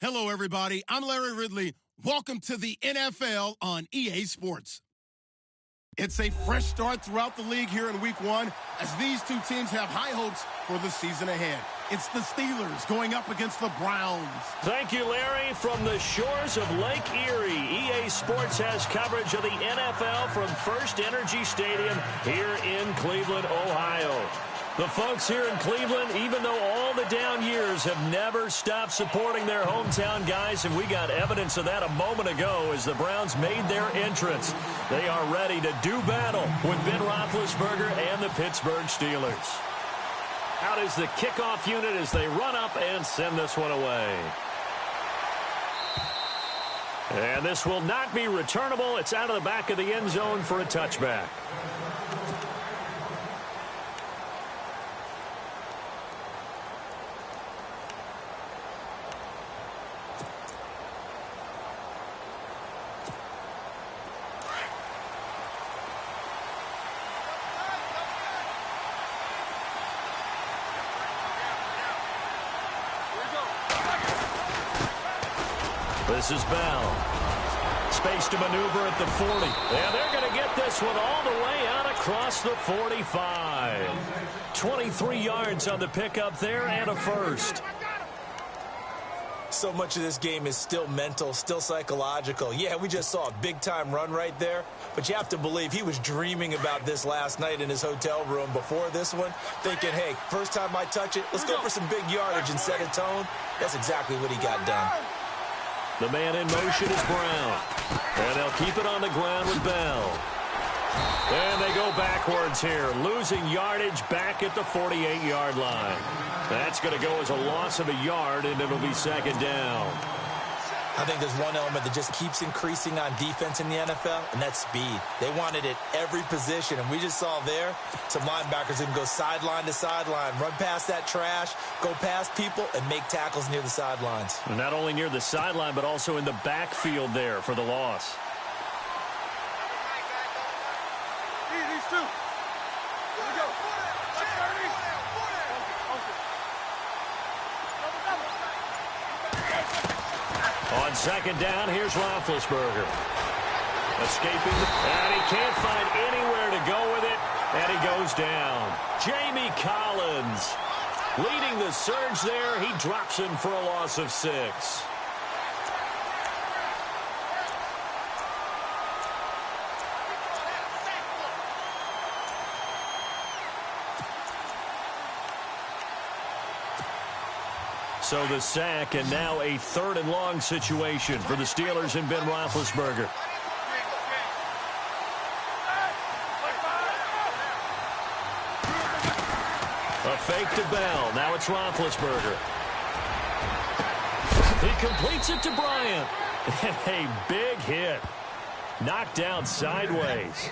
Hello, everybody. I'm Larry Ridley. Welcome to the NFL on EA Sports. It's a fresh start throughout the league here in Week 1 as these two teams have high hopes for the season ahead. It's the Steelers going up against the Browns. Thank you, Larry. From the shores of Lake Erie, EA Sports has coverage of the NFL from First Energy Stadium here in Cleveland, Ohio. The folks here in Cleveland, even though all the down years, have never stopped supporting their hometown guys, and we got evidence of that a moment ago as the Browns made their entrance. They are ready to do battle with Ben Roethlisberger and the Pittsburgh Steelers. Out is the kickoff unit as they run up and send this one away. And this will not be returnable. It's out of the back of the end zone for a touchback. This is Bell. Space to maneuver at the 40. And they're going to get this one all the way out across the 45. 23 yards on the pickup there and a first. So much of this game is still mental, still psychological. Yeah, we just saw a big-time run right there, but you have to believe he was dreaming about this last night in his hotel room before this one, thinking, hey, first time I touch it, let's go for some big yardage and set a tone. That's exactly what he got done. The man in motion is Brown. And they'll keep it on the ground with Bell. And they go backwards here, losing yardage back at the 48-yard line. That's going to go as a loss of a yard, and it'll be second down. I think there's one element that just keeps increasing on defense in the NFL, and that's speed. They want it at every position, and we just saw there some linebackers who can go sideline to sideline, run past that trash, go past people, and make tackles near the sidelines. And not only near the sideline, but also in the backfield there for the loss. These two. Here we go. On second down, here's Roethlisberger. Escaping, and he can't find anywhere to go with it, and he goes down. Jamie Collins leading the surge there. He drops him for a loss of 6. So the sack, and now a 3rd and long situation for the Steelers and Ben Roethlisberger. A fake to Bell. Now it's Roethlisberger. He completes it to Bryant. And a big hit. Knocked down sideways.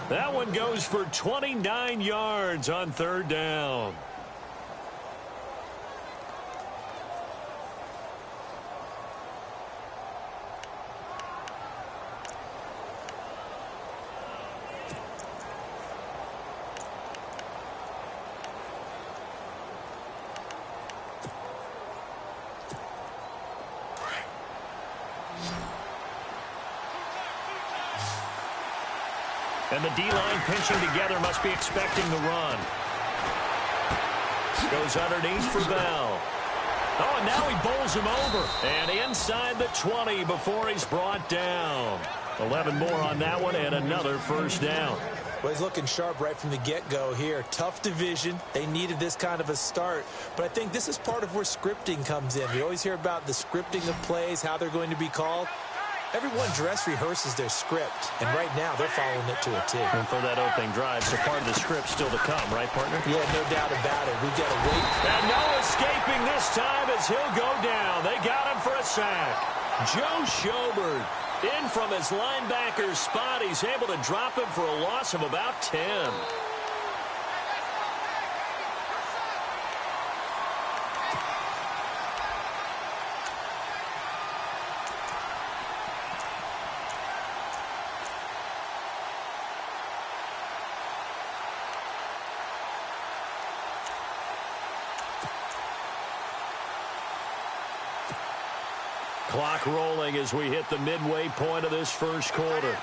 That one goes for 29 yards on 3rd down. And the D-line pinching together must be expecting the run. Goes underneath for Bell. Oh, and now he bowls him over. And inside the 20 before he's brought down. 11 more on that one and another first down. Well, he's looking sharp right from the get-go here. Tough division. They needed this kind of a start. But I think this is part of where scripting comes in. We always hear about the scripting of plays, how they're going to be called. Everyone dress rehearses their script, and right now they're following it to a T. And for that opening drive, so part of the script still to come, right, partner? Yeah, no doubt about it. We've got to wait. And no escaping this time as he'll go down. They got him for a sack. Joe Schobert in from his linebacker's spot. He's able to drop him for a loss of about 10. Clock rolling as we hit the midway point of this first quarter.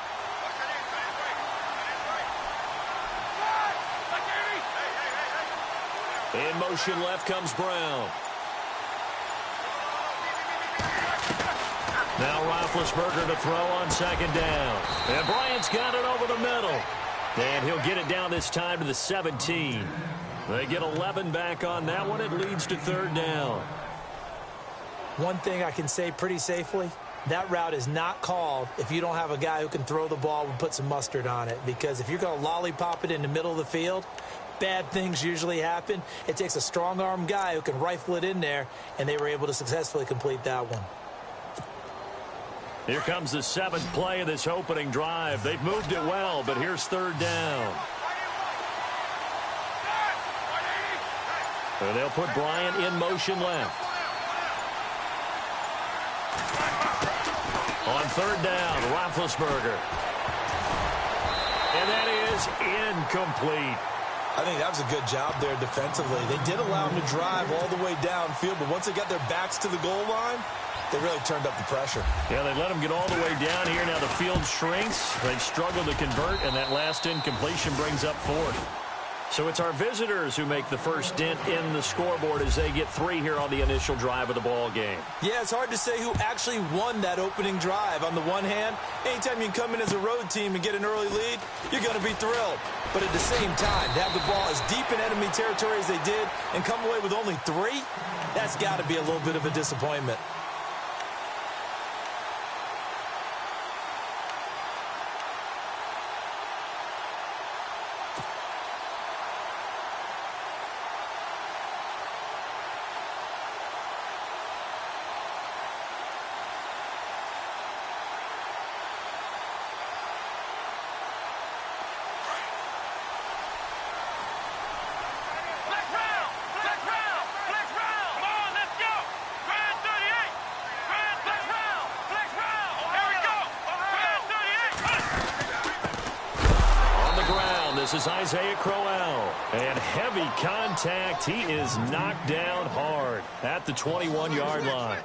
In motion left comes Brown. Now Roethlisberger to throw on second down. And Bryant's got it over the middle. And he'll get it down this time to the 17. They get 11 back on that one. It leads to third down. One thing I can say pretty safely, that route is not called if you don't have a guy who can throw the ball and put some mustard on it. Because if you're going to lollipop it in the middle of the field, bad things usually happen. It takes a strong-arm guy who can rifle it in there, and they were able to successfully complete that one. Here comes the 7th play of this opening drive. They've moved it well, but here's third down. And they'll put Bryant in motion left. On third down, Roethlisberger. And that is incomplete. I think that was a good job there defensively. They did allow him to drive all the way downfield, but once they got their backs to the goal line, they really turned up the pressure. Yeah, they let him get all the way down here. Now the field shrinks. They've struggled to convert, and that last incompletion brings up fourth. So it's our visitors who make the first dent in the scoreboard as they get 3 here on the initial drive of the ball game. Yeah, it's hard to say who actually won that opening drive. On the one hand, anytime you can come in as a road team and get an early lead, you're going to be thrilled. But at the same time, to have the ball as deep in enemy territory as they did and come away with only 3, that's got to be a little bit of a disappointment. This is Isaiah Crowell, and heavy contact. He is knocked down hard at the 21-yard line.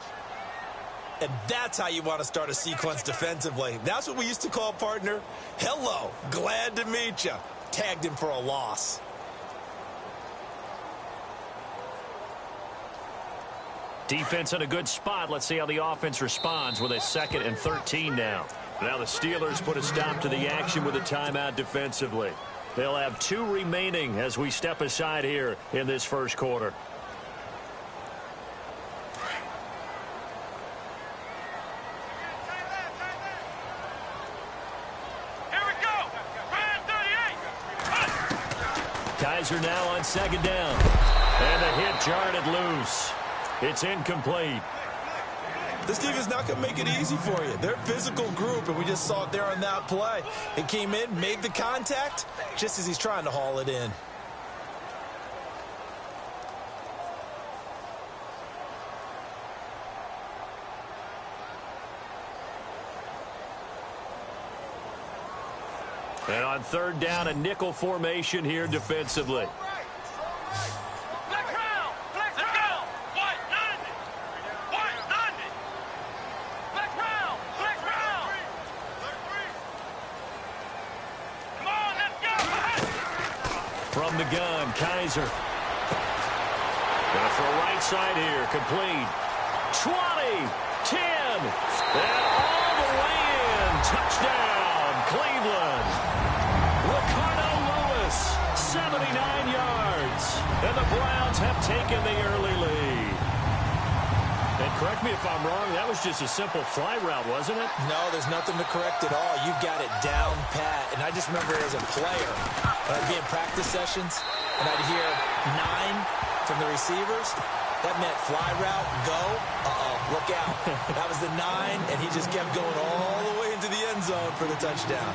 And that's how you want to start a sequence defensively. That's what we used to call, partner, hello, glad to meet you. Tagged him for a loss. Defense in a good spot. Let's see how the offense responds with a 2nd and 13 now. Now the Steelers put a stop to the action with a timeout defensively. They'll have 2 remaining as we step aside here in this first quarter. Here we go. Brand 38. Kaiser now on second down. And the hit jarred it loose. It's incomplete. This team is not going to make it easy for you. They're a physical group, and we just saw it there on that play. It came in, made the contact, just as he's trying to haul it in. And on third down, a nickel formation here defensively. From the gun, Kaiser. Gonna throw right side here, complete. 20, 10, and all the way in. Touchdown, Cleveland. Ricardo Lewis, 79 yards. And the Browns have taken the early lead. And correct me if I'm wrong, that was just a simple fly route, wasn't it? No, there's nothing to correct at all. You've got it down pat. And I just remember as a player, when I'd be in practice sessions, and I'd hear 9 from the receivers. That meant fly route, go. Look out. That was the 9, and he just kept going all the way into the end zone for the touchdown.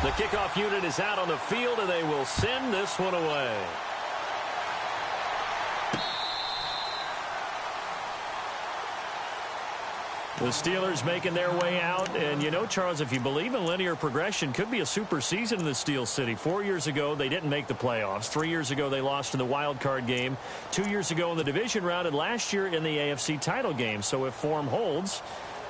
The kickoff unit is out on the field, and they will send this one away. The Steelers making their way out. And, you know, Charles, if you believe in linear progression, could be a super season in the Steel City. 4 years ago, they didn't make the playoffs. 3 years ago, they lost in the wild card game. 2 years ago in the division round, and last year in the AFC title game. So if form holds,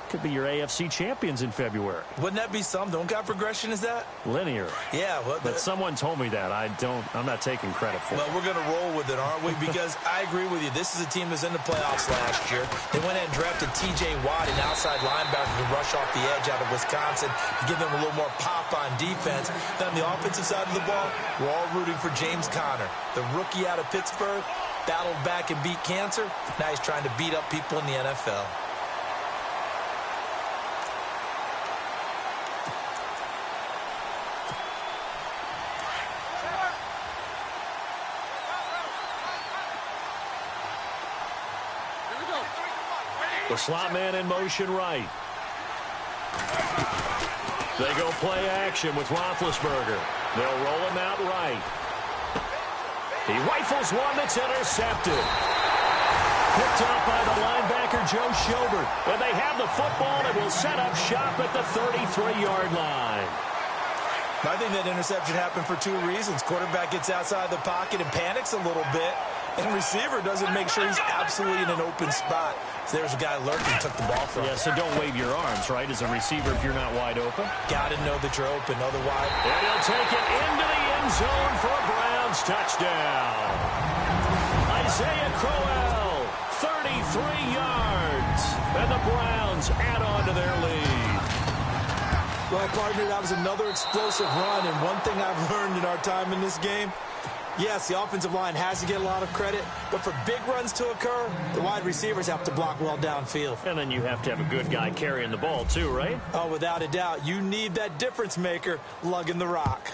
could be your AFC champions in February. Wouldn't that be something? What kind of progression is that? Linear. Yeah. Well, but someone told me that. I'm not taking credit for it. Well, we're going to roll with it, aren't we? Because I agree with you. This is a team that's in the playoffs last year. They went ahead and drafted T.J. Watt, an outside linebacker who rush off the edge out of Wisconsin to give them a little more pop on defense. Then on the offensive side of the ball, we're all rooting for James Conner, the rookie out of Pittsburgh, battled back and beat cancer. Now he's trying to beat up people in the NFL. The slot man in motion right. They go play action with Roethlisberger. They'll roll him out right. He rifles one that's intercepted. Picked up by the linebacker Joe Schobert. And they have the football and will set up shop at the 33-yard line. I think that interception happened for two reasons. Quarterback gets outside the pocket and panics a little bit. And receiver doesn't make sure he's absolutely in an open spot. So there's a guy lurking, took the ball from him. Yeah, so don't wave your arms, right, as a receiver if you're not wide open. Got to know that you're open, otherwise. And he'll take it into the end zone for a Browns touchdown. Isaiah Crowell, 33 yards. And the Browns add on to their lead. Well, partner, that was another explosive run. And one thing I've learned in our time in this game, yes, the offensive line has to get a lot of credit, but for big runs to occur, the wide receivers have to block well downfield. And then you have to have a good guy carrying the ball too, right? Oh, without a doubt. You need that difference maker lugging the rock.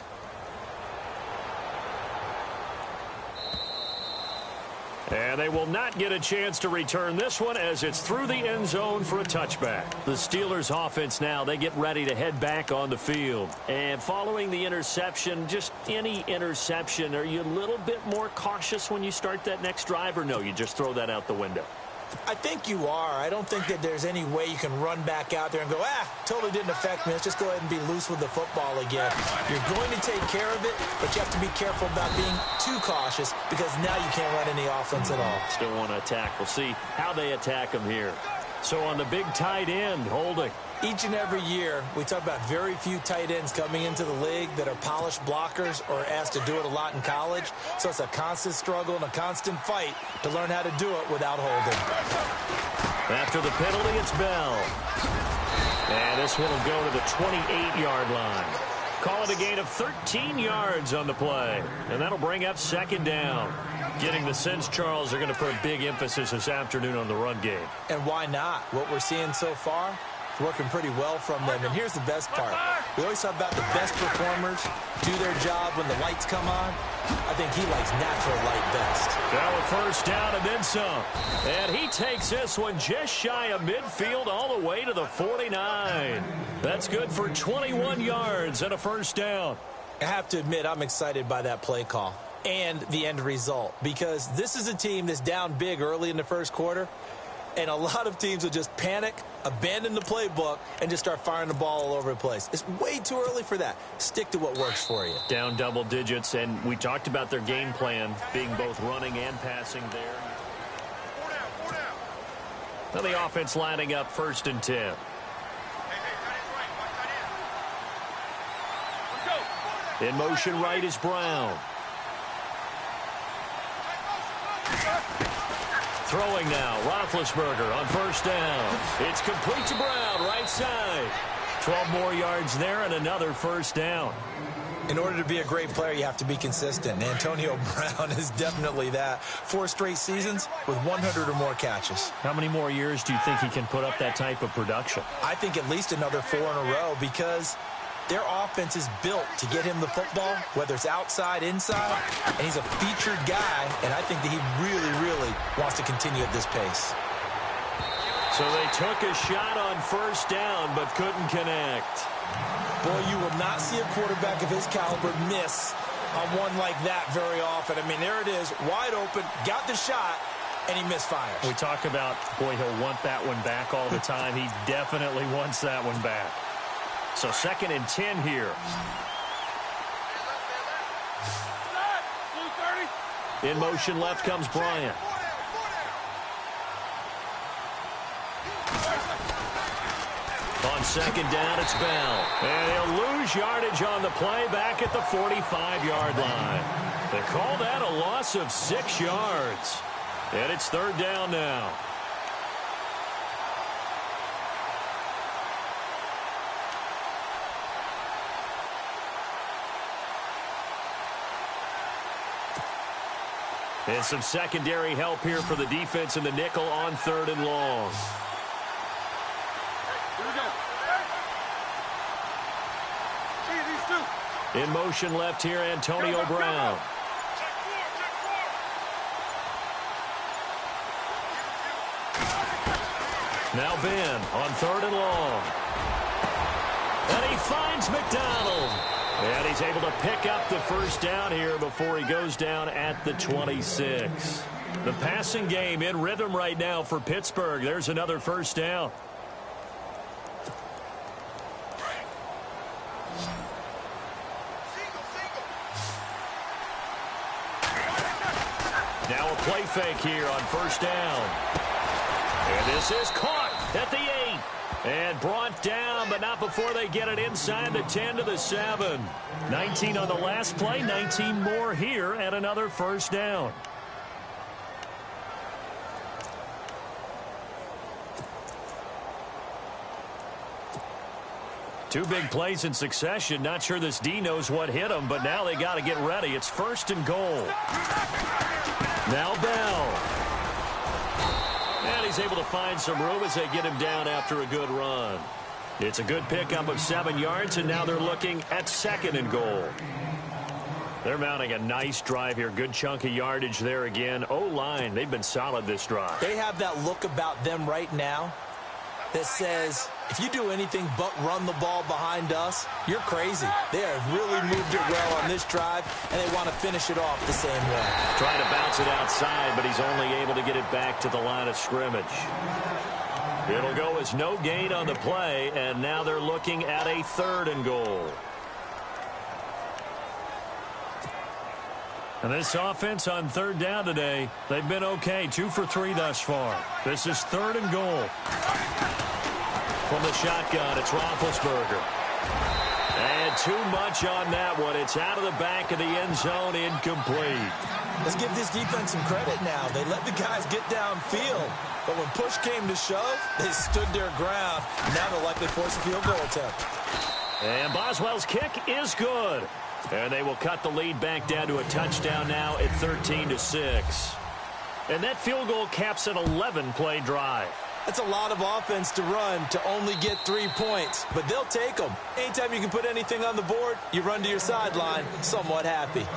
And they will not get a chance to return this one as it's through the end zone for a touchback. The Steelers offense now, they get ready to head back on the field. And following the interception, just any interception, are you a little bit more cautious when you start that next drive, or no, you just throw that out the window? I think you are. I don't think that there's any way you can run back out there and go, totally didn't affect me. Let's just go ahead and be loose with the football again. You're going to take care of it, but you have to be careful about being too cautious because now you can't run any offense at all. Still want to attack. We'll see how they attack them here. So on the big tight end, holding. Each and every year, we talk about very few tight ends coming into the league that are polished blockers or asked to do it a lot in college. So it's a constant struggle and a constant fight to learn how to do it without holding. After the penalty, it's Bell. And this one will go to the 28-yard line. Call it a gain of 13 yards on the play. And that'll bring up second down. Getting the sense, Charles, are going to put a big emphasis this afternoon on the run game. And why not? What we're seeing so far, working pretty well from them. And here's the best part. We always talk about the best performers do their job when the lights come on. I think he likes natural light best. Now a first down and then some. And he takes this one just shy of midfield all the way to the 49. That's good for 21 yards and a first down. I have to admit, I'm excited by that play call and the end result, because this is a team that's down big early in the first quarter, and a lot of teams will just panic, abandon the playbook, and just start firing the ball all over the place. It's way too early for that. Stick to what works for you. Down double digits, and we talked about their game plan being both running and passing there. Now the offense lining up 1st and 10. In motion right is Brown. Throwing now, Roethlisberger on first down. It's complete to Brown, right side. 12 more yards there and another first down. In order to be a great player, you have to be consistent. Antonio Brown is definitely that. 4 straight seasons with 100 or more catches. How many more years do you think he can put up that type of production? I think at least another 4 in a row, because their offense is built to get him the football, whether it's outside, inside, and he's a featured guy, and I think that he really, really wants to continue at this pace. So they took a shot on first down, but couldn't connect. Boy, you will not see a quarterback of his caliber miss on one like that very often. I mean, there it is, wide open, got the shot, and he misfires. We talk about, boy, he'll want that one back all the time. He definitely wants that one back. So 2nd and 10 here. In motion left comes Bryant. On 2nd down, it's Bell. And he'll lose yardage on the play back at the 45-yard line. They call that a loss of 6 yards. And it's 3rd down now. And some secondary help here for the defense in the nickel on 3rd and long. Here we go. In motion left here, Antonio Brown. Now Ben on 3rd and long. And he finds McDonald. And he's able to pick up the 1st down here before he goes down at the 26. The passing game in rhythm right now for Pittsburgh. There's another 1st down. Now a play fake here on 1st down. And this is caught at the 8. And brought down, but not before they get it inside the 10 to the 7. 19 on the last play, 19 more here at another 1st down. Two big plays in succession. Not sure this D knows what hit him, but now they got to get ready. It's 1st and goal. Now Bell. And he's able to find some room as they get him down after a good run. It's a good pickup of 7 yards, and now they're looking at 2nd and goal. They're mounting a nice drive here. Good chunk of yardage there again. O-line, they've been solid this drive. They have that look about them right now that says, if you do anything but run the ball behind us, you're crazy. They have really moved it well on this drive, and they want to finish it off the same way. Trying to bounce it outside, but he's only able to get it back to the line of scrimmage. It'll go as no gain on the play, and now they're looking at a 3rd and goal. And this offense on 3rd down today, they've been okay. 2 for 3 thus far. This is 3rd and goal. From the shotgun, it's Roethlisberger. And too much on that one. It's out of the back of the end zone, incomplete. Let's give this defense some credit now. They let the guys get downfield. But when push came to shove, they stood their ground. Now they'll likely force a field goal attempt. And Boswell's kick is good. And they will cut the lead back down to a touchdown now at 13-6. And that field goal caps an 11-play drive. That's a lot of offense to run to only get 3 points, but they'll take them. Anytime you can put anything on the board, you run to your sideline somewhat happy.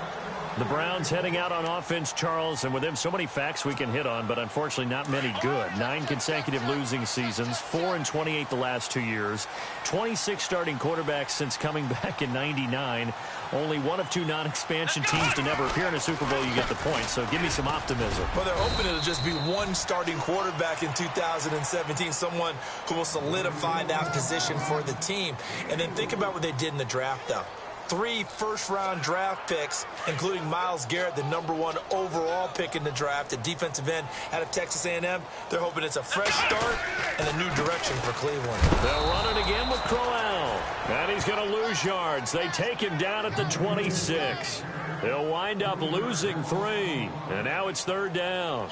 The Browns heading out on offense, Charles, and with them so many facts we can hit on, but unfortunately not many good. 9 consecutive losing seasons, 4-28 the last 2 years, 26 starting quarterbacks since coming back in '99. Only one of 2 non-expansion teams to never appear in a Super Bowl. You get the point, so give me some optimism. Well, they're hoping it'll just be one starting quarterback in 2017, someone who will solidify that position for the team. And then think about what they did in the draft, though. 3 first-round draft picks, including Myles Garrett, the #1 overall pick in the draft, a defensive end out of Texas A&M. They're hoping it's a fresh start and a new direction for Cleveland. They'll run it again with Crowell. And he's going to lose yards. They take him down at the 26. They'll wind up losing 3. And now it's 3rd down.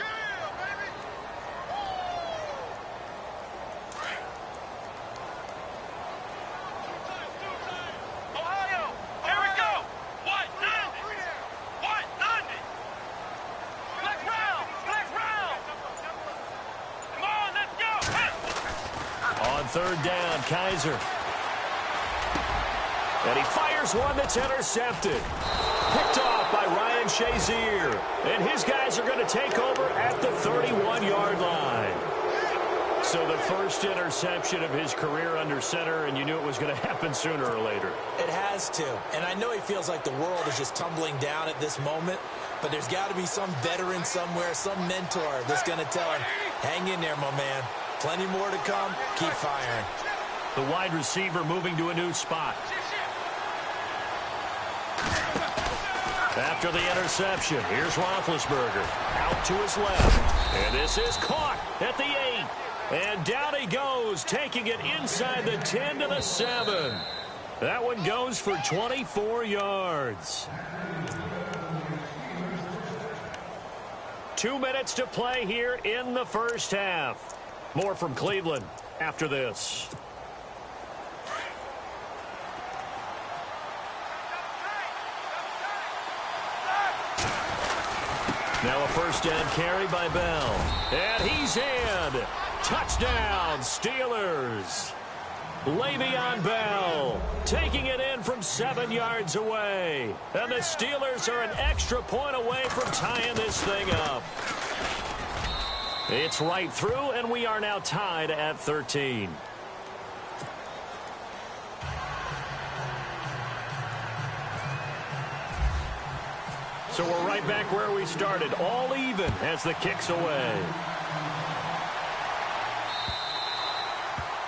On 3rd down, Kaiser. And he fires one that's intercepted. Picked off by Ryan Shazier. And his guys are going to take over at the 31-yard line. So the first interception of his career under center, and you knew it was going to happen sooner or later. It has to. And I know he feels like the world is just tumbling down at this moment, but there's got to be some veteran somewhere, some mentor that's going to tell him, hang in there, my man. Plenty more to come. Keep firing. The wide receiver moving to a new spot. After the interception, here's Roethlisberger. Out to his left. And this is caught at the 8. And down he goes, taking it inside the 10 to the 7. That one goes for 24 yards. 2 minutes to play here in the first half. More from Cleveland after this. Now a first down carry by Bell. And he's in. Touchdown, Steelers. Le'Veon Bell taking it in from 7 yards away. And the Steelers are an extra point away from tying this thing up. It's right through, and we are now tied at 13. So we're right back where we started, all even as the kick's away.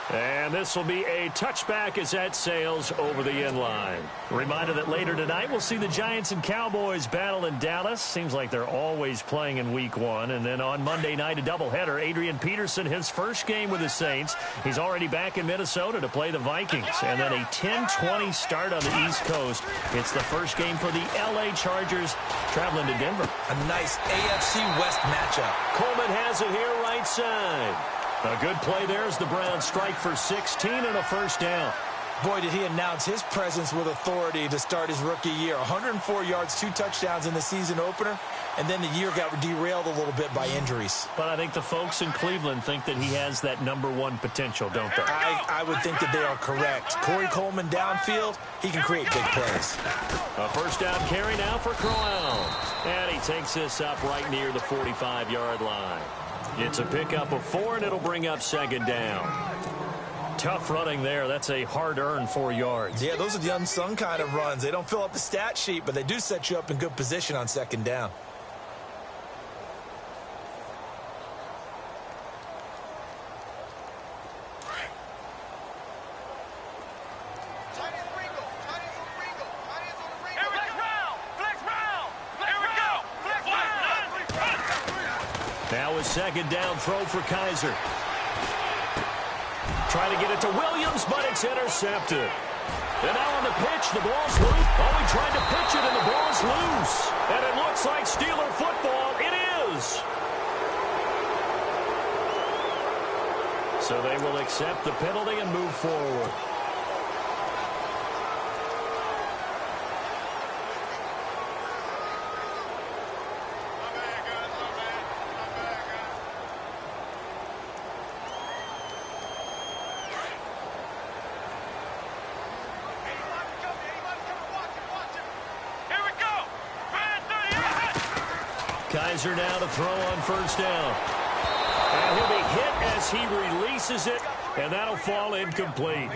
And this will be a touchback as that sails over the end line. Reminder that later tonight we'll see the Giants and Cowboys battle in Dallas. Seems like they're always playing in week 1. And then on Monday night, a doubleheader. Adrian Peterson, his first game with the Saints. He's already back in Minnesota to play the Vikings. And then a 10-20 start on the East Coast. It's the first game for the L.A. Chargers traveling to Denver. A nice AFC West matchup. Coleman has it here right side. A good play there as the Browns strike for 16 and a first down. Boy, did he announce his presence with authority to start his rookie year. 104 yards, 2 touchdowns in the season opener, and then the year got derailed a little bit by injuries. But I think the folks in Cleveland think that he has that #1 potential, don't they? I would think that they are correct. Corey Coleman downfield, he can create big plays. A first down carry now for Crowell. And he takes this up right near the 45-yard line. It's a pickup of 4, and it'll bring up second down. Tough running there. That's a hard-earned 4 yards. Yeah, those are the unsung kind of runs. They don't fill up the stat sheet, but they do set you up in good position on second down. Now a second down throw for Kaiser. Trying to get it to Williams, but it's intercepted. And now on the pitch, the ball's loose. Oh, he tried to pitch it, and the ball's loose. And it looks like Steeler football. It is. So they will accept the penalty and move forward. Kaiser now to throw on first down. And he'll be hit as he releases it, and that'll fall incomplete.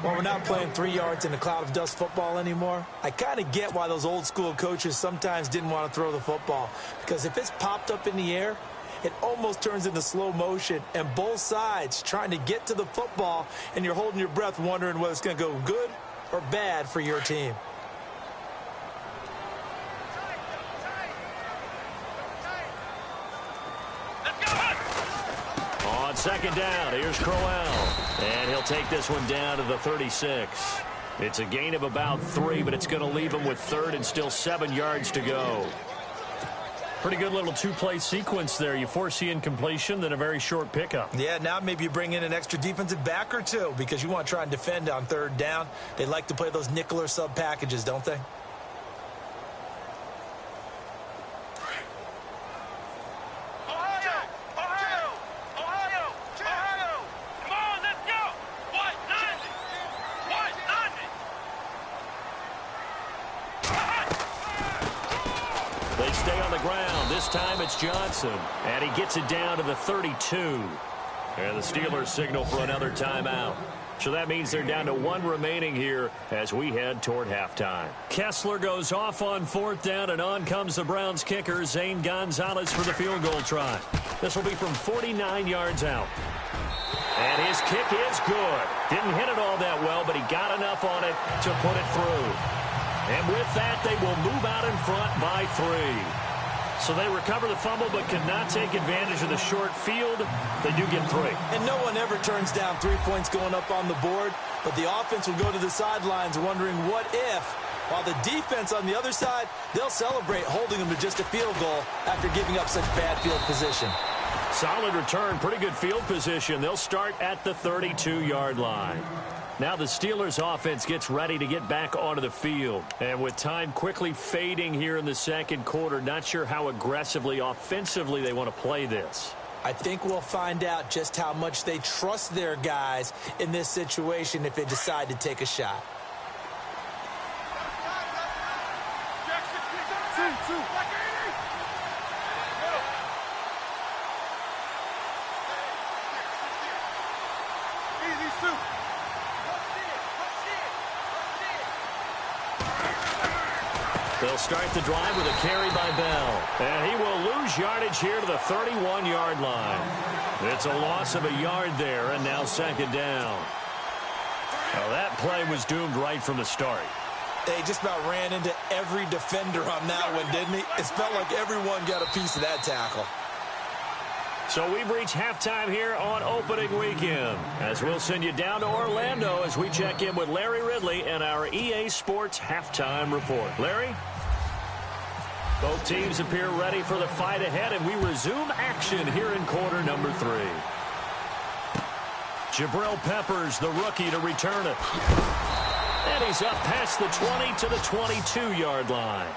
Well, we're not playing 3 yards in a cloud of dust football anymore. I kind of get why those old school coaches sometimes didn't want to throw the football. Because if it's popped up in the air, it almost turns into slow motion. And both sides trying to get to the football, and you're holding your breath wondering whether it's going to go good or bad for your team. On second down, here's Crowell. And he'll take this one down to the 36. It's a gain of about 3, but it's going to leave him with 3rd and still 7 yards to go. Pretty good little 2-play sequence there. You force the incompletion, then a very short pickup. Yeah, now maybe you bring in an extra defensive back or 2 because you want to try and defend on 3rd down. They like to play those nickel or sub packages, don't they? They stay on the ground. This time it's Johnson. And he gets it down to the 32. And the Steelers signal for another timeout. So that means they're down to 1 remaining here as we head toward halftime. Kessler goes off on 4th down, and on comes the Browns kicker, Zane Gonzalez, for the field goal try. This will be from 49 yards out. And his kick is good. Didn't hit it all that well, but he got enough on it to put it through. And with that, they will move out in front by 3. So they recover the fumble but cannot take advantage of the short field. They do get 3. And no one ever turns down 3 points going up on the board, but the offense will go to the sidelines wondering what if, while the defense on the other side, they'll celebrate holding them to just a field goal after giving up such bad field position. Solid return, pretty good field position. They'll start at the 32-yard line. Now the Steelers offense gets ready to get back onto the field. And with time quickly fading here in the second quarter, not sure how aggressively, offensively they want to play this. I think we'll find out just how much they trust their guys in this situation if they decide to take a shot. They'll start the drive with a carry by Bell. And he will lose yardage here to the 31-yard line. It's a loss of a yard there, and now second down. Now that play was doomed right from the start. They just about ran into every defender on that one, didn't he? It felt like everyone got a piece of that tackle. So we've reached halftime here on opening weekend, as we'll send you down to Orlando as we check in with Larry Ridley and our EA Sports halftime report. Larry? Both teams appear ready for the fight ahead, and we resume action here in quarter number 3. Jabril Peppers, the rookie, to return it. And he's up past the 20 to the 22-yard line.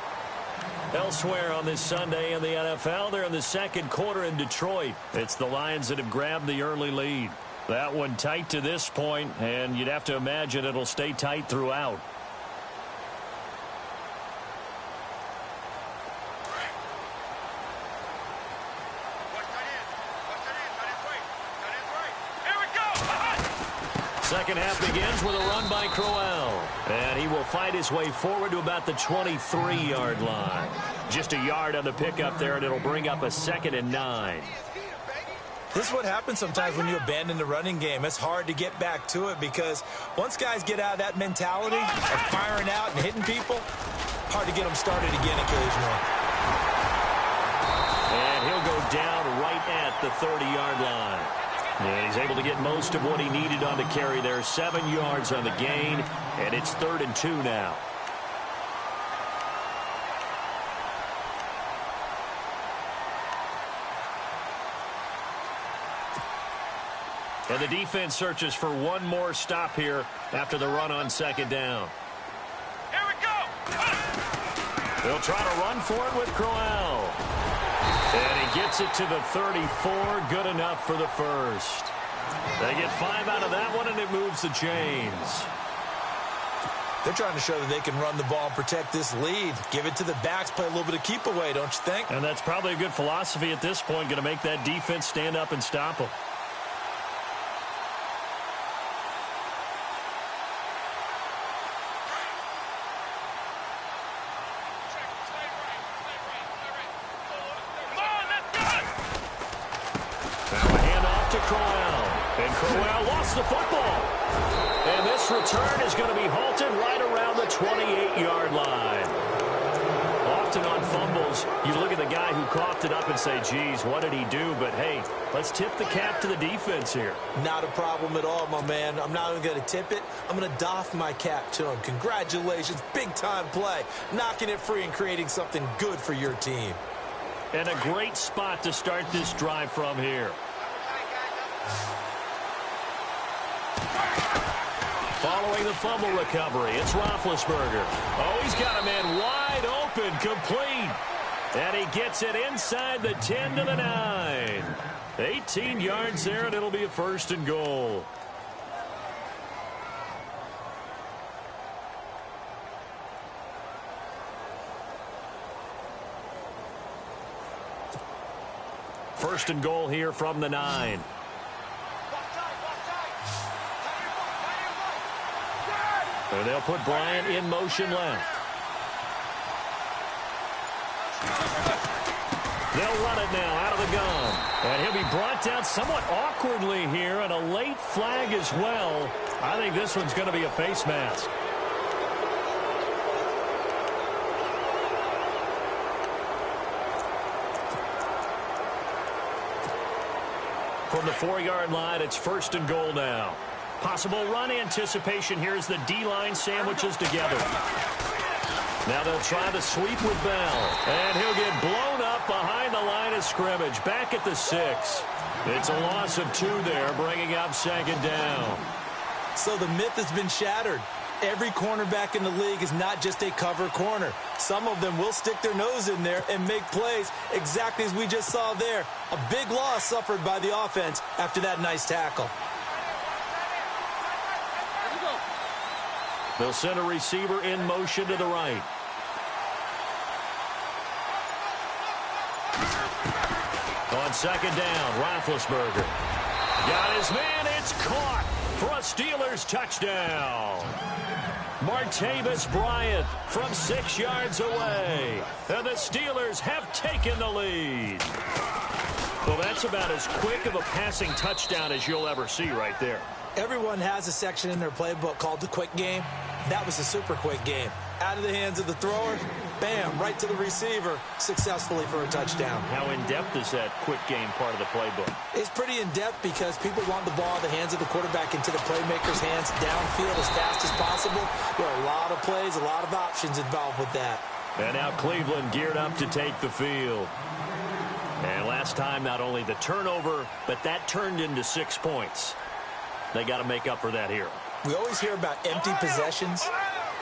Elsewhere on this Sunday in the NFL, they're in the second quarter in Detroit. It's the Lions that have grabbed the early lead. That one tight to this point, and you'd have to imagine it'll stay tight throughout. Second half begins with a run by Crowell. And he will fight his way forward to about the 23-yard line. Just a yard on the pickup there, and it'll bring up a 2nd and 9. This is what happens sometimes when you abandon the running game. It's hard to get back to it because once guys get out of that mentality of firing out and hitting people, hard to get them started again occasionally. And he'll go down right at the 30-yard line. And he's able to get most of what he needed on the carry there. 7 yards on the gain, and it's 3rd and 2 now. And the defense searches for one more stop here after the run on second down. Here we go! They'll try to run for it with Crowell. And he gets it to the 34. Good enough for the first. They get 5 out of that one, and it moves the chains. They're trying to show that they can run the ball and protect this lead. Give it to the backs, play a little bit of keep away, don't you think? And that's probably a good philosophy at this point, going to make that defense stand up and stop them. Crowell lost the football. And this return is going to be halted right around the 28-yard line. Often on fumbles, you look at the guy who coughed it up and say, geez, what did he do? But, hey, let's tip the cap to the defense here. Not a problem at all, my man. I'm not even going to tip it. I'm going to doff my cap to him. Congratulations. Big-time play. Knocking it free and creating something good for your team. And a great spot to start this drive from here. Following the fumble recovery, it's Roethlisberger. Oh, he's got a man wide open, complete. And he gets it inside the 10 to the 9. 18 yards there, and it'll be a 1st and goal. First and goal here from the 9. And they'll put Bryant in motion left. They'll run it now out of the gun. And he'll be brought down somewhat awkwardly here, and a late flag as well. I think this one's going to be a face mask. From the 4-yard line, it's 1st and goal now. Possible run anticipation here as the D-line sandwiches together. Now they'll try the sweep with Bell. And he'll get blown up behind the line of scrimmage. Back at the 6. It's a loss of 2 there, bringing up 2nd down. So the myth has been shattered. Every cornerback in the league is not just a cover corner. Some of them will stick their nose in there and make plays exactly as we just saw there. A big loss suffered by the offense after that nice tackle. They'll send a receiver in motion to the right. On 2nd down, Roethlisberger. Got his man, it's caught for a Steelers touchdown. Martavis Bryant from 6 yards away. And the Steelers have taken the lead. Well, that's about as quick of a passing touchdown as you'll ever see right there. Everyone has a section in their playbook called the quick game. That was a super quick game. Out of the hands of the thrower, bam, right to the receiver, successfully for a touchdown. How in-depth is that quick game part of the playbook? It's pretty in-depth because people want the ball in the hands of the quarterback into the playmaker's hands downfield as fast as possible. There are a lot of plays, a lot of options involved with that. And now Cleveland geared up to take the field. And last time, not only the turnover, but that turned into 6 points. They got to make up for that here. We always hear about empty possessions,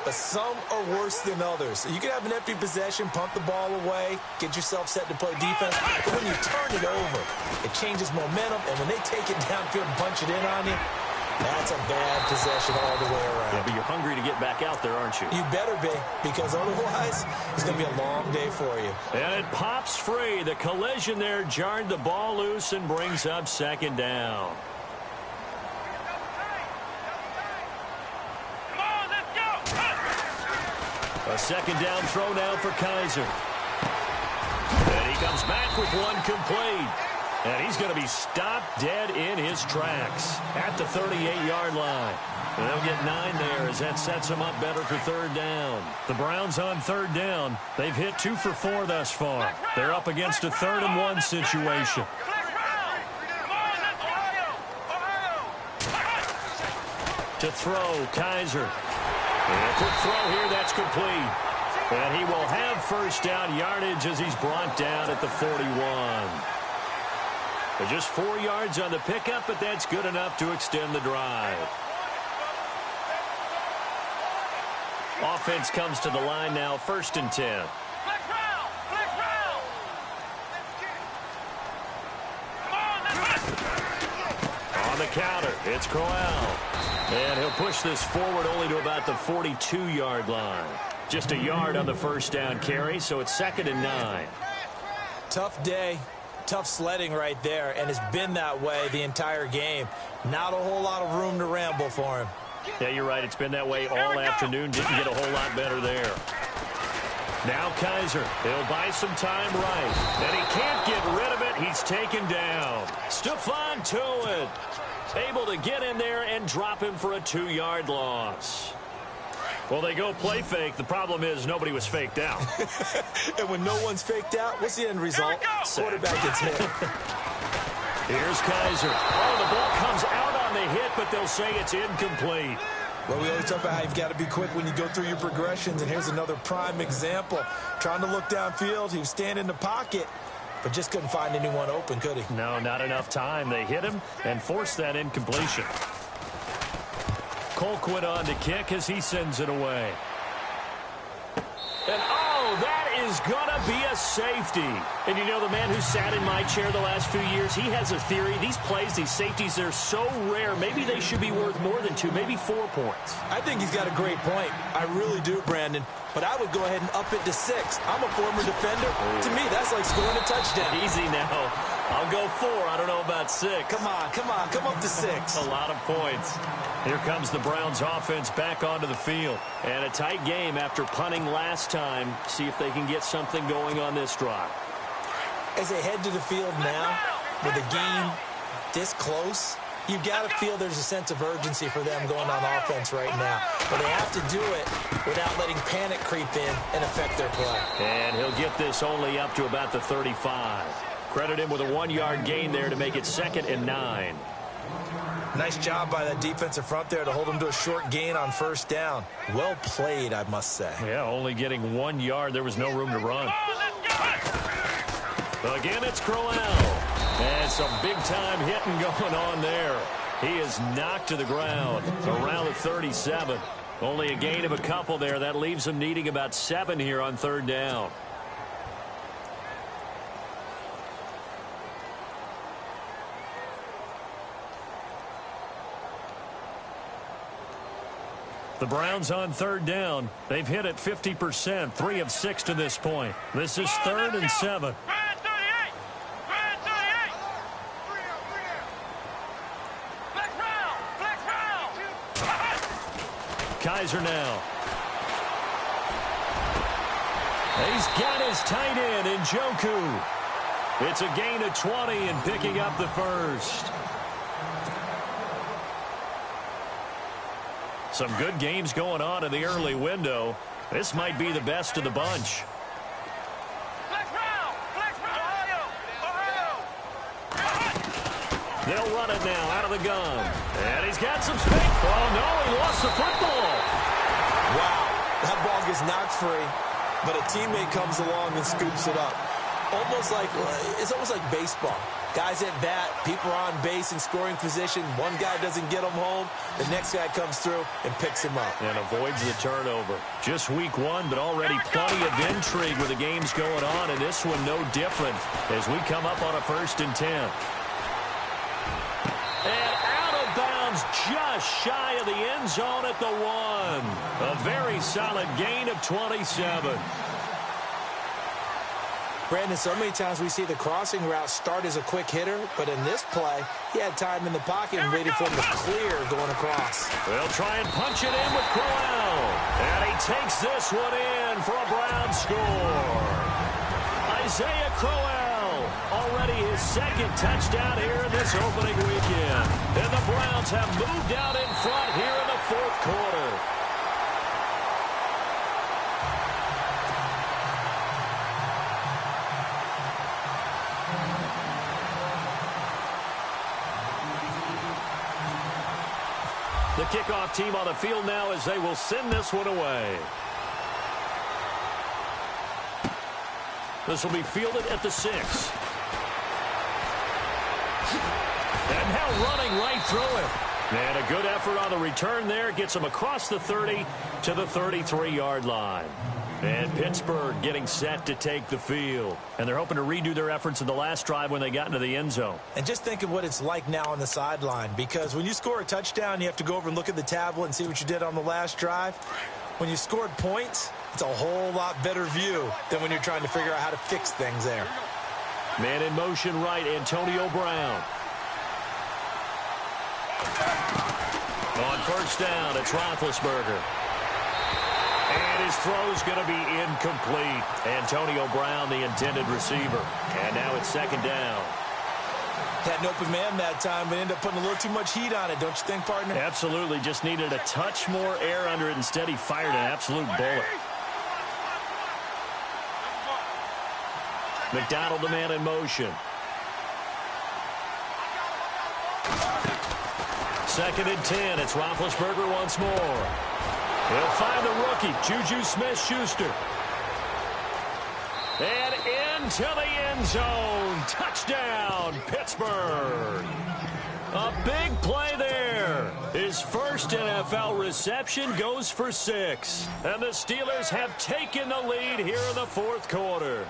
but some are worse than others. You can have an empty possession, pump the ball away, get yourself set to play defense, but when you turn it over, it changes momentum, and when they take it downfield and punch it in on you, that's a bad possession all the way around. Yeah, but you're hungry to get back out there, aren't you? You better be, because otherwise, it's going to be a long day for you. And it pops free. The collision there jarred the ball loose and brings up 2nd down. A 2nd down throw now for Kaiser. And he comes back with one complete. And he's going to be stopped dead in his tracks at the 38-yard line. And they'll get 9 there as that sets them up better for 3rd down. The Browns on 3rd down. They've hit 2 for 4 thus far. They're up against a 3rd and 1 situation. To throw, Kaiser. And a quick throw here, that's complete. And he will have 1st down yardage as he's brought down at the 41. But just 4 yards on the pickup, but that's good enough to extend the drive. Offense comes to the line now, 1st and 10. On the counter, it's Crowell. And he'll push this forward only to about the 42-yard line. Just a yard on the 1st down carry, so it's 2nd and 9. Tough day, tough sledding right there, and it's been that way the entire game. Not a whole lot of room to ramble for him. Yeah, you're right. It's been that way all afternoon. Didn't get a whole lot better there. Now Kaiser. He'll buy some time right. And he can't get rid of it. He's taken down. Stephon Tuitt able to get in there and drop him for a 2-yard loss. Well, they go play fake. The problem is nobody was faked out. And when no one's faked out, what's the end result? Quarterback gets hit. Here's Kaiser. Oh, the ball comes out on the hit, but they'll say it's incomplete. Well, we always talk about how you've got to be quick when you go through your progressions, and here's another prime example. Trying to look downfield, he was standing in the pocket, but just couldn't find anyone open, could he? No, not enough time. They hit him and forced that incompletion. Colquitt on to kick as he sends it away. And, oh, that is going to be a safety. And you know, the man who sat in my chair the last few years, he has a theory. These plays, these safeties, they're so rare. Maybe they should be worth more than 2, maybe 4 points. I think he's got a great point. I really do, Brandon. But I would go ahead and up it to 6. I'm a former defender. To me, that's like scoring a touchdown. Easy now. I'll go 4. I don't know about 6. Come on. Come up to 6. A lot of points. Here comes the Browns offense back onto the field. And a tight game after punting last time. See if they can get something going on this drive. As they head to the field now, with a game this close, you've got to feel there's a sense of urgency for them going on offense right now. But they have to do it without letting panic creep in and affect their play. And he'll get this only up to about the 35. Credit him with a 1-yard gain there to make it 2nd and 9. Nice job by that defensive front there to hold them to a short gain on 1st down. Well played, I must say. Yeah, only getting 1 yard. There was no room to run. Again, it's Crowell. And some big-time hitting going on there. He is knocked to the ground around the 37. Only a gain of a couple there. That leaves him needing about 7 here on 3rd down. The Browns on 3rd down. They've hit it 50%, 3 of 6 to this point. This is 3rd and 7. Kaiser now. He's got his tight end in Njoku. It's a gain of 20 and picking up the 1st. Some good games going on in the early window. This might be the best of the bunch. They'll run it now out of the gun. And he's got some space. Oh, no, he lost the football. Wow, that ball gets knocked free, but a teammate comes along and scoops it up. It's almost like baseball. Guys at bat, people are on base in scoring position. One guy doesn't get him home. The next guy comes through and picks him up. And avoids the turnover. Just week 1, but already plenty of intrigue with the games going on, and this one no different as we come up on a 1st and 10. And out of bounds just shy of the end zone at the 1. A very solid gain of 27. Brandon, so many times we see the crossing route start as a quick hitter, but in this play, he had time in the pocket and waited for him to clear going across. They'll try and punch it in with Crowell. And he takes this one in for a Brown score. Isaiah Crowell, already his 2nd touchdown here in this opening weekend. And the Browns have moved out in front here in the 4th quarter. The kickoff team on the field now as they will send this one away. This will be fielded at the 6. And now running right through it. And a good effort on the return there. Gets him across the 30 to the 33-yard line. And Pittsburgh getting set to take the field. And they're hoping to redo their efforts in the last drive when they got into the end zone. And just think of what it's like now on the sideline, because when you score a touchdown, you have to go over and look at the tablet and see what you did on the last drive. When you scored points, it's a whole lot better view than when you're trying to figure out how to fix things there. Man in motion right, Antonio Brown. On 1st down, it's Roethlisberger. And his throw's going to be incomplete. Antonio Brown, the intended receiver. And now it's 2nd down. Had an open man that time, but ended up putting a little too much heat on it, don't you think, partner? Absolutely. Just needed a touch more air under it. Instead, he fired an absolute bullet. McDonald, the man in motion. 2nd and 10. It's Roethlisberger once more. He'll find the rookie, Juju Smith-Schuster. And into the end zone. Touchdown, Pittsburgh. A big play there. His 1st NFL reception goes for 6. And the Steelers have taken the lead here in the 4th quarter.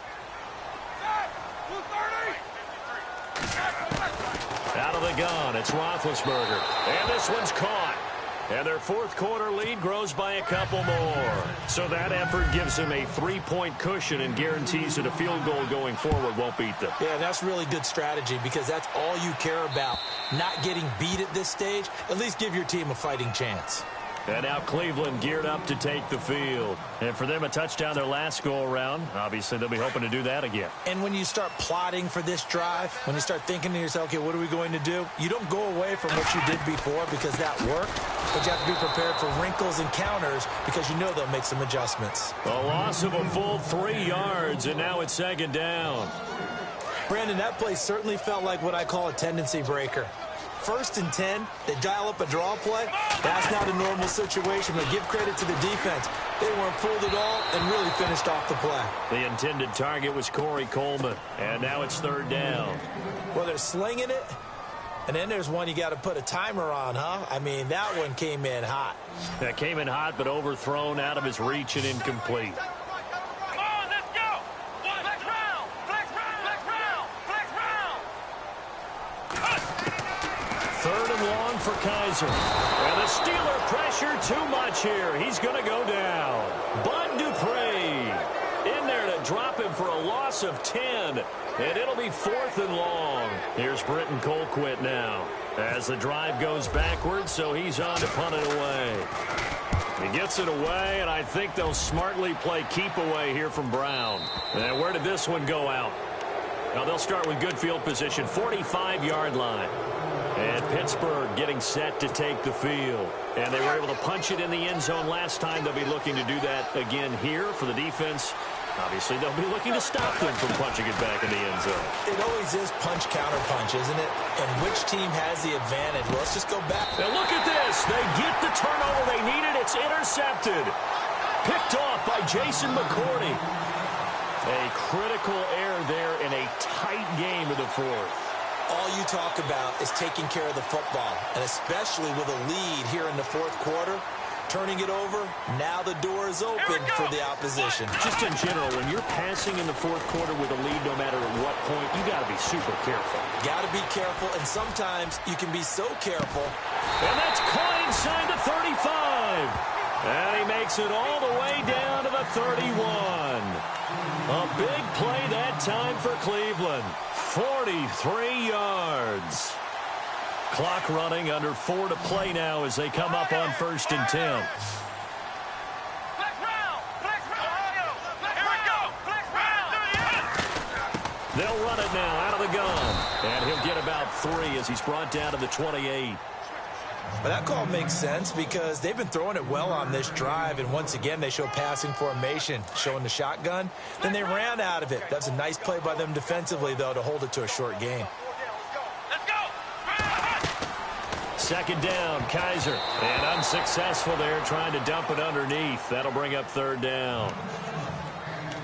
Out of the gun, it's Roethlisberger. And this one's caught. And their fourth quarter lead grows by a couple more. So that effort gives them a 3-point cushion and guarantees that a field goal going forward won't beat them. Yeah, that's really good strategy because that's all you care about. Not getting beat at this stage. At least give your team a fighting chance. And now Cleveland geared up to take the field. And for them, a touchdown their last go-around. Obviously, they'll be hoping to do that again. And when you start plotting for this drive, when you start thinking to yourself, okay, what are we going to do? You don't go away from what you did before because that worked. But you have to be prepared for wrinkles and counters because you know they'll make some adjustments. A loss of a full 3 yards, and now it's second down. Brandon, that play certainly felt like what I call a tendency breaker. 1st and 10, they dial up a draw play. That's not a normal situation, but give credit to the defense. They weren't fooled at all and really finished off the play. The intended target was Corey Coleman, and now it's third down. Well, they're slinging it, and then there's one you got to put a timer on, huh? I mean, that one came in hot. That came in hot, but overthrown out of his reach and incomplete. Third and long for Kaiser. And the Steeler pressure too much here. He's going to go down. Bud Dupree in there to drop him for a loss of 10. And it'll be 4th and long. Here's Britton Colquitt now. As the drive goes backwards, so he's on to punt it away. He gets it away, and I think they'll smartly play keep away here from Brown. And where did this one go out? Now they'll start with good field position, 45-yard line. And Pittsburgh getting set to take the field. And they were able to punch it in the end zone last time. They'll be looking to do that again here for the defense. Obviously, they'll be looking to stop them from punching it back in the end zone. It always is punch-counter-punch, isn't it? And which team has the advantage? Well, let's just go back. Now look at this. They get the turnover they needed. It's intercepted. Picked off by Jason McCourty. A critical error there in a tight game of the fourth. All you talk about is taking care of the football, and especially with a lead here in the fourth quarter, turning it over, now the door is open for the opposition. Just in general, when you're passing in the fourth quarter with a lead, no matter at what point, you got to be super careful. Got to be careful, and sometimes you can be so careful. And that's caught inside the 35. And he makes it all the way down to the 31. A big play that time for Cleveland. 43 yards. Clock running, under 4 to play now as they come up on 1st and 10. They'll run it now out of the gun. And he'll get about 3 as he's brought down to the 28. But that call makes sense because they've been throwing it well on this drive, and once again they show passing formation, showing the shotgun. Then they ran out of it. That's a nice play by them defensively, though, to hold it to a short game. Second down, Kaiser. And unsuccessful there, trying to dump it underneath. That'll bring up third down.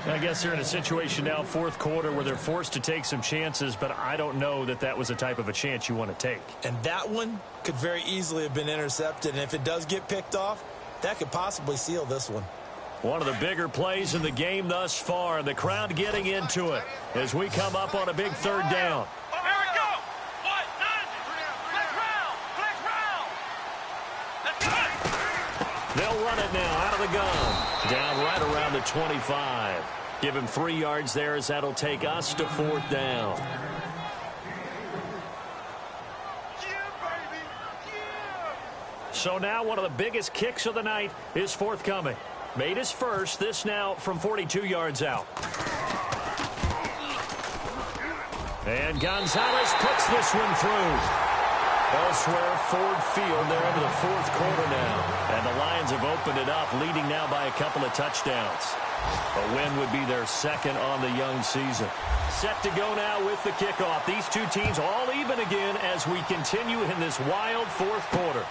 I guess they're in a situation now, fourth quarter, where they're forced to take some chances, but I don't know that that was the type of a chance you want to take. And that one could very easily have been intercepted, and if it does get picked off, that could possibly seal this one. One of the bigger plays in the game thus far, and the crowd getting into it as we come up on a big third down. They'll run it now out of the gun. Down right around the 25. Give him 3 yards there as that'll take us to 4th down. So now one of the biggest kicks of the night is forthcoming. Made his first, this now from 42 yards out. And Gonzalez puts this one through. Elsewhere, Ford Field, they're into the fourth quarter now. And the Lions have opened it up, leading now by a couple of touchdowns. A win would be their second on the young season. Set to go now with the kickoff. These two teams all even again as we continue in this wild fourth quarter.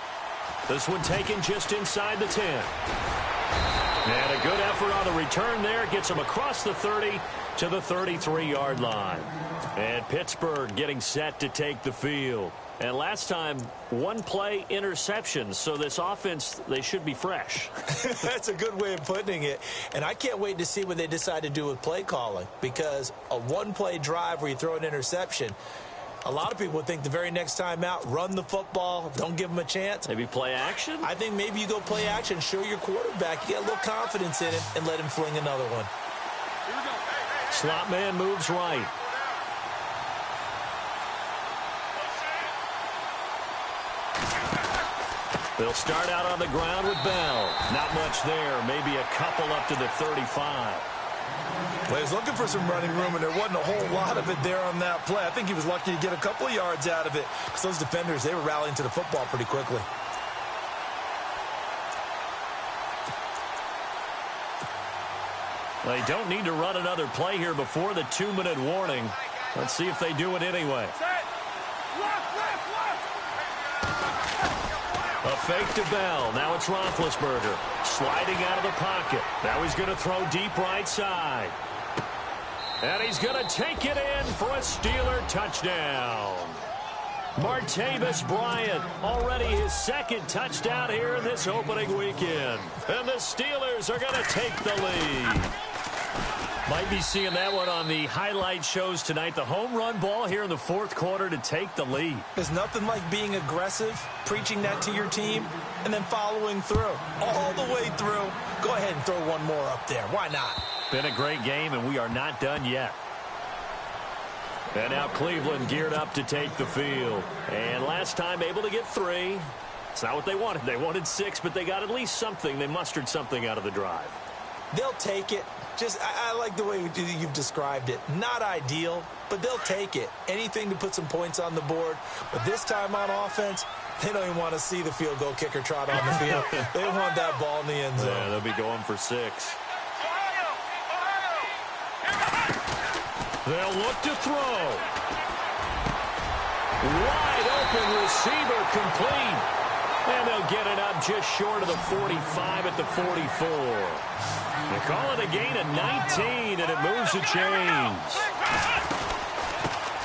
This one taken just inside the 10. And a good effort on the return there. Gets them across the 30 to the 33-yard line. And Pittsburgh getting set to take the field. And last time, one play interception. So this offense, they should be fresh. That's a good way of putting it. And I can't wait to see what they decide to do with play calling. Because a one-play drive where you throw an interception, A lot of people think the very next time out, run the football, don't give them a chance. Maybe play action? I think maybe you go play action, show your quarterback, you get a little confidence in him, and let him fling another one. Slot man moves right. They'll start out on the ground with Bell. Not much there, maybe a couple up to the 35. Well, he was looking for some running room, and there wasn't a whole lot of it there on that play. I think he was lucky to get a couple of yards out of it because those defenders, they were rallying to the football pretty quickly. They don't need to run another play here before the 2-minute warning. Let's see if they do it anyway. A fake to Bell. Now it's Roethlisberger. Sliding out of the pocket. Now he's going to throw deep right side. And he's going to take it in for a Steeler touchdown. Martavis Bryant, already his second touchdown here in this opening weekend. And the Steelers are going to take the lead. Might be seeing that one on the highlight shows tonight. The home run ball here in the fourth quarter to take the lead. There's nothing like being aggressive, preaching that to your team, and then following through. All the way through. Go ahead and throw one more up there. Why not? Been a great game, and we are not done yet. And now Cleveland geared up to take the field. And last time able to get 3. It's not what they wanted. They wanted 6, but they got at least something. They mustered something out of the drive. They'll take it. I like the way you've described it. Not ideal, but they'll take it. Anything to put some points on the board. But this time on offense, they don't even want to see the field goal kicker trot on the field. They want that ball in the end zone. Yeah, they'll be going for 6. They'll look to throw. Wide open receiver complete. And they'll get it up just short of the 45 at the 44. They call it a gain of 19, and it moves the chains.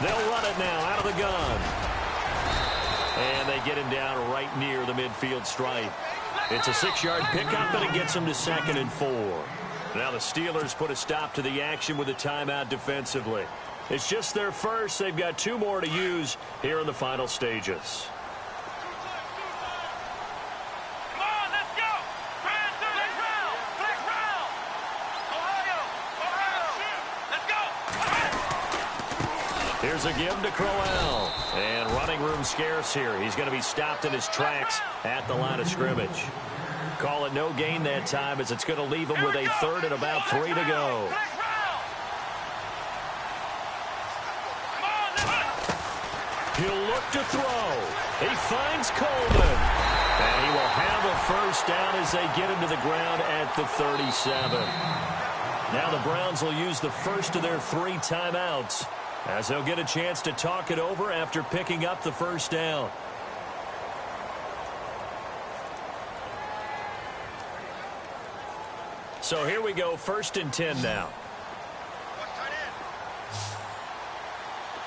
They'll run it now out of the gun. And they get him down right near the midfield stripe. It's a 6-yard pickup, and it gets him to 2nd and 4. Now the Steelers put a stop to the action with a timeout defensively. It's just their first. They've got 2 more to use here in the final stages. Here's a give to Crowell. And running room scarce here. He's going to be stopped in his tracks at the line of scrimmage. Call it no gain that time as it's going to leave him with a 3rd and about 3 to go. He'll look to throw. He finds Coleman. And he will have a first down as they get him to the ground at the 37. Now the Browns will use the first of their 3 timeouts, as they'll get a chance to talk it over after picking up the first down. So here we go, 1st and 10 now.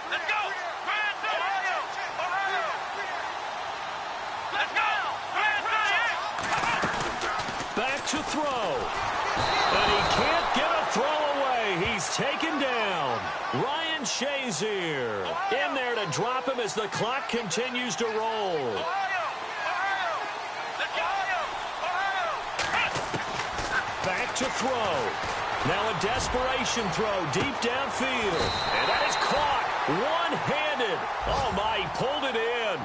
Let's go! Let's go! Back to throw. And he can't get a throw away. He's taken down. Ryan Shazier in there to drop him as the clock continues to roll. Back to throw. Now a desperation throw deep downfield. And that is caught one-handed. Oh, my, he pulled it in.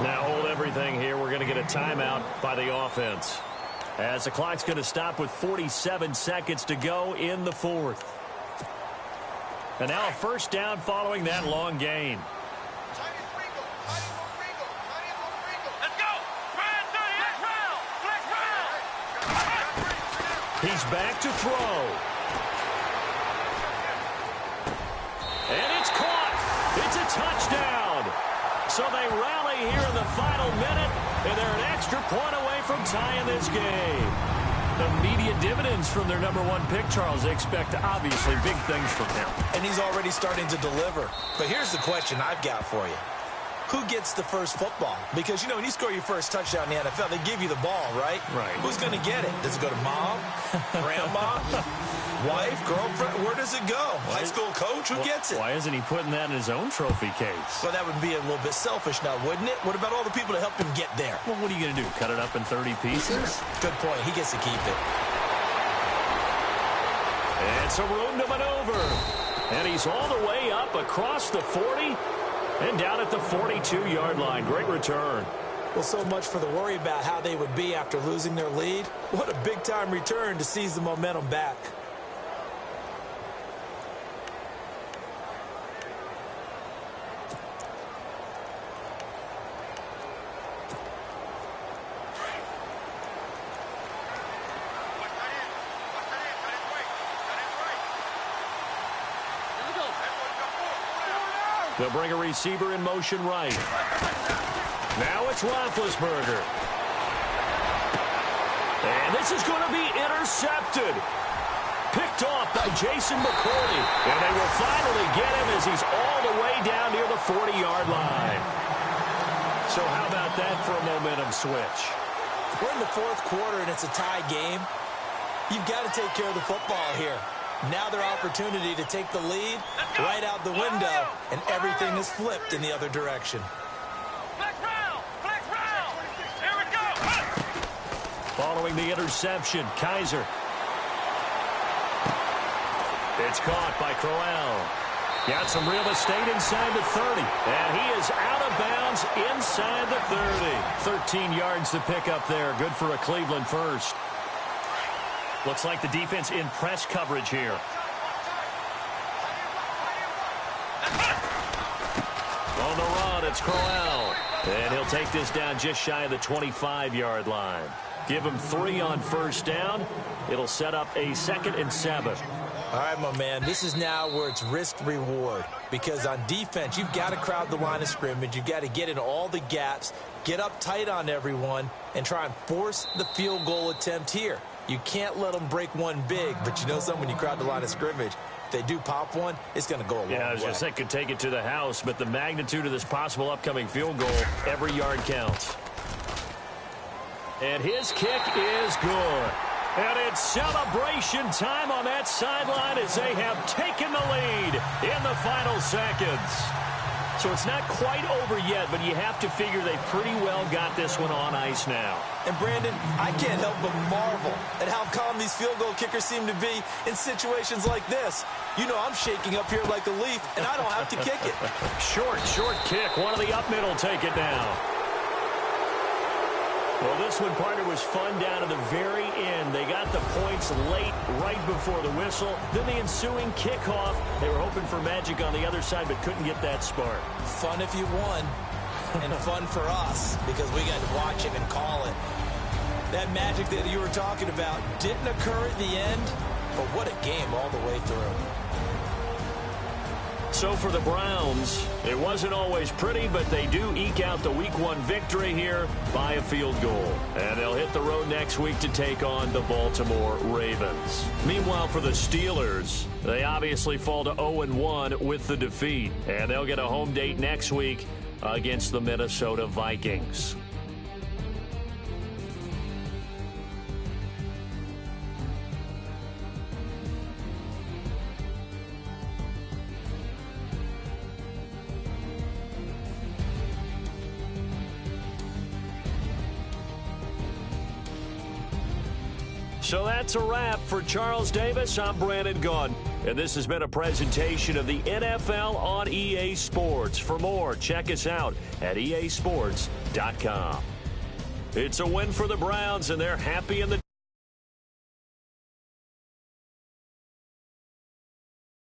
Now hold everything here. We're going to get a timeout by the offense, as the clock's going to stop with 47 seconds to go in the 4th. And now a first down following that long gain. He's back to throw. And it's caught. It's a touchdown. So they rally here in the final minute, and they're an extra point away from tying this game. Immediate dividends from their number 1 pick, Charles. They expect, obviously, big things from him. And he's already starting to deliver. But here's the question I've got for you. who gets the first football? Because, you know, when you score your first touchdown in the NFL, they give you the ball, right? Right. Who's going to get it? Does it go to mom, grandma, wife, girlfriend? Where does it go? High school coach? Who gets it? Why isn't he putting that in his own trophy case? Well, that would be a little bit selfish now, wouldn't it? What about all the people to help him get there? Well, what are you going to do, cut it up in 30 pieces? Good point. He gets to keep it. It's a room to maneuver. And he's all the way up across the 40 and down at the 42-yard line. Great return. Well, so much for the worry about how they would be after losing their lead. What a big-time return to seize the momentum back. They'll bring a receiver in motion right. Now it's Roethlisberger. And this is going to be intercepted. Picked off by Jason McCourty. And they will finally get him as he's all the way down near the 40-yard line. So how about that for a momentum switch? We're in the fourth quarter, and it's a tie game. You've got to take care of the football here. Now their opportunity to take the lead right out the window, and everything is flipped in the other direction. Here we go. Following the interception, Kaiser. It's caught by Crowell. Got some real estate inside the 30. And he is out of bounds inside the 30. 13 yards to pick up there. Good for a Cleveland first. Looks like the defense in press coverage here. On the run, it's Crowell. And he'll take this down just shy of the 25-yard line. Give him 3 on first down. It'll set up a 2nd and 7. All right, my man, this is now where it's risk-reward. Because on defense, you've got to crowd the line of scrimmage. You've got to get in all the gaps, get up tight on everyone, and try and force the field goal attempt here. You can't let them break one big, but you know something, when you crowd the line of scrimmage, if they do pop one, it's going to go a long way. Yeah, I was just saying, could take it to the house, but the magnitude of this possible upcoming field goal, every yard counts. And his kick is good. And it's celebration time on that sideline as they have taken the lead in the final seconds. So it's not quite over yet, but you have to figure they pretty well got this one on ice now. And, Brandon, I can't help but marvel at how calm these field goal kickers seem to be in situations like this. You know, I'm shaking up here like a leaf, and I don't have to kick it. Short kick. One of the up middle take it down. Well, this one, partner, was fun down to the very end. They got the points late, right before the whistle. Then the ensuing kickoff. They were hoping for magic on the other side, but couldn't get that spark. Fun if you won, and fun for us, because we got to watch it and call it. That magic that you were talking about didn't occur at the end, but what a game all the way through. So for the Browns, it wasn't always pretty, but they do eke out the Week 1 victory here by a field goal. And they'll hit the road next week to take on the Baltimore Ravens. Meanwhile, for the Steelers, they obviously fall to 0-1 with the defeat. And they'll get a home date next week against the Minnesota Vikings. So that's a wrap for Charles Davis. I'm Brandon Gunn, and this has been a presentation of the NFL on EA Sports. For more, check us out at easports.com. It's a win for the Browns, and they're happy in the